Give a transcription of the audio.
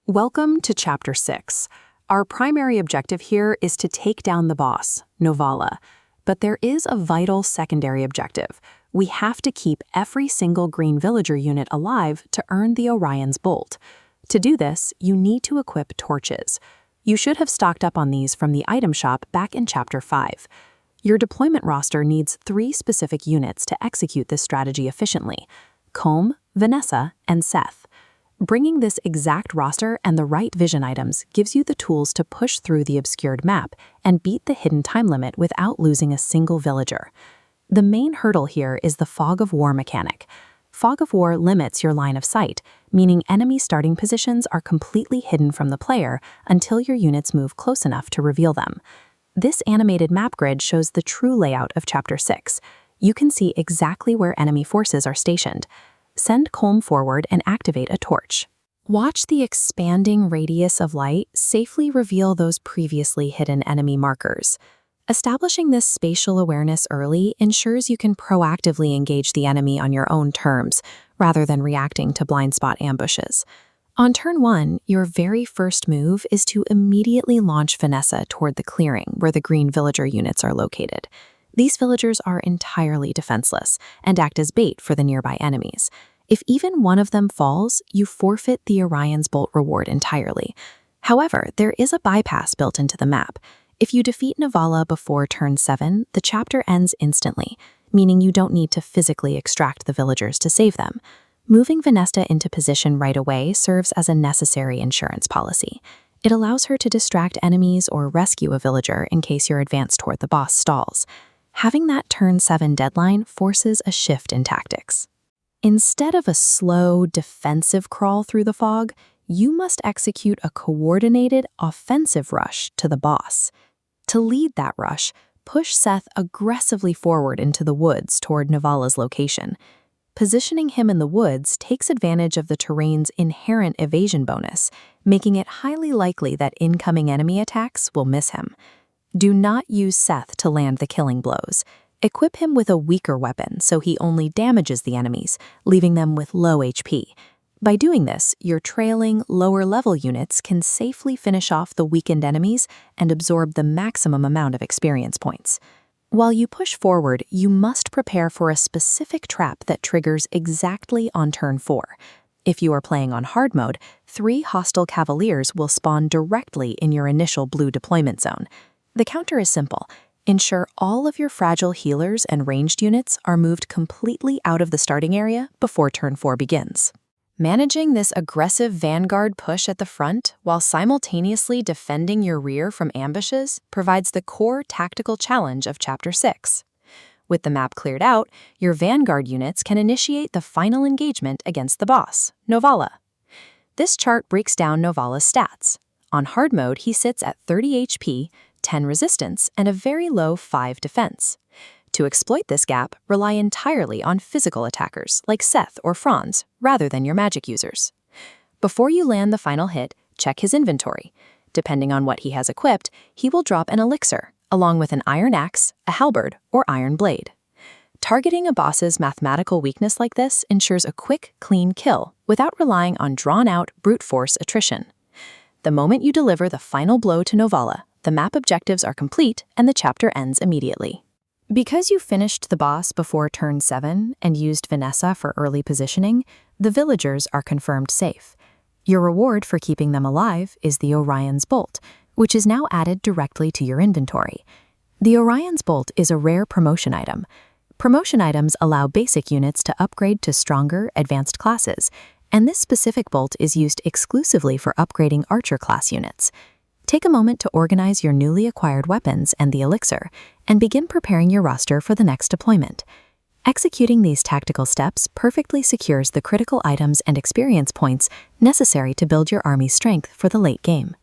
Welcome to Chapter 6. Our primary objective here is to take down the boss, Novala. But there is a vital secondary objective. We have to keep every single green villager unit alive to earn the Orion's Bolt. To do this, you need to equip torches. You should have stocked up on these from the item shop back in Chapter 5. Your deployment roster needs 3 specific units to execute this strategy efficiently: Comb, Vanessa, and Seth. Bringing this exact roster and the right vision items gives you the tools to push through the obscured map and beat the hidden time limit without losing a single villager. The main hurdle here is the Fog of War mechanic. Fog of War limits your line of sight, meaning enemy starting positions are completely hidden from the player until your units move close enough to reveal them. This animated map grid shows the true layout of Chapter 6. You can see exactly where enemy forces are stationed. Send Comb forward and activate a torch. Watch the expanding radius of light safely reveal those previously hidden enemy markers. Establishing this spatial awareness early ensures you can proactively engage the enemy on your own terms, rather than reacting to blind spot ambushes. On turn 1, your very first move is to immediately launch Vanessa toward the clearing where the green villager units are located. These villagers are entirely defenseless and act as bait for the nearby enemies. If even one of them falls, you forfeit the Orion's Bolt reward entirely. However, there is a bypass built into the map. If you defeat Novala before turn 7, the chapter ends instantly, meaning you don't need to physically extract the villagers to save them. Moving Vanessa into position right away serves as a necessary insurance policy. It allows her to distract enemies or rescue a villager in case your advance toward the boss stalls. Having that turn 7 deadline forces a shift in tactics. Instead of a slow, defensive crawl through the fog, you must execute a coordinated, offensive rush to the boss. To lead that rush, push Seth aggressively forward into the woods toward Novala's location. Positioning him in the woods takes advantage of the terrain's inherent evasion bonus, making it highly likely that incoming enemy attacks will miss him. Do not use Seth to land the killing blows. Equip him with a weaker weapon so he only damages the enemies, leaving them with low HP. By doing this, your trailing, lower-level units can safely finish off the weakened enemies and absorb the maximum amount of experience points. While you push forward, you must prepare for a specific trap that triggers exactly on turn 4. If you are playing on hard mode, 3 hostile cavaliers will spawn directly in your initial blue deployment zone. The counter is simple. Ensure all of your fragile healers and ranged units are moved completely out of the starting area before turn 4 begins. Managing this aggressive vanguard push at the front while simultaneously defending your rear from ambushes provides the core tactical challenge of Chapter 6. With the map cleared out, your vanguard units can initiate the final engagement against the boss, Novala. This chart breaks down Novala's stats. On hard mode, he sits at 30 HP, 10 resistance, and a very low 5 defense. To exploit this gap, rely entirely on physical attackers like Seth or Franz, rather than your magic users. Before you land the final hit, check his inventory. Depending on what he has equipped, he will drop an elixir, along with an iron axe, a halberd, or iron blade. Targeting a boss's mathematical weakness like this ensures a quick, clean kill without relying on drawn-out, brute force attrition. The moment you deliver the final blow to Novala, the map objectives are complete and the chapter ends immediately. Because you finished the boss before turn 7 and used Vanessa for early positioning, the villagers are confirmed safe. Your reward for keeping them alive is the Orion's Bolt, which is now added directly to your inventory. The Orion's Bolt is a rare promotion item. Promotion items allow basic units to upgrade to stronger, advanced classes, and this specific bolt is used exclusively for upgrading archer class units. Take a moment to organize your newly acquired weapons and the elixir, and begin preparing your roster for the next deployment. Executing these tactical steps perfectly secures the critical items and experience points necessary to build your army's strength for the late game.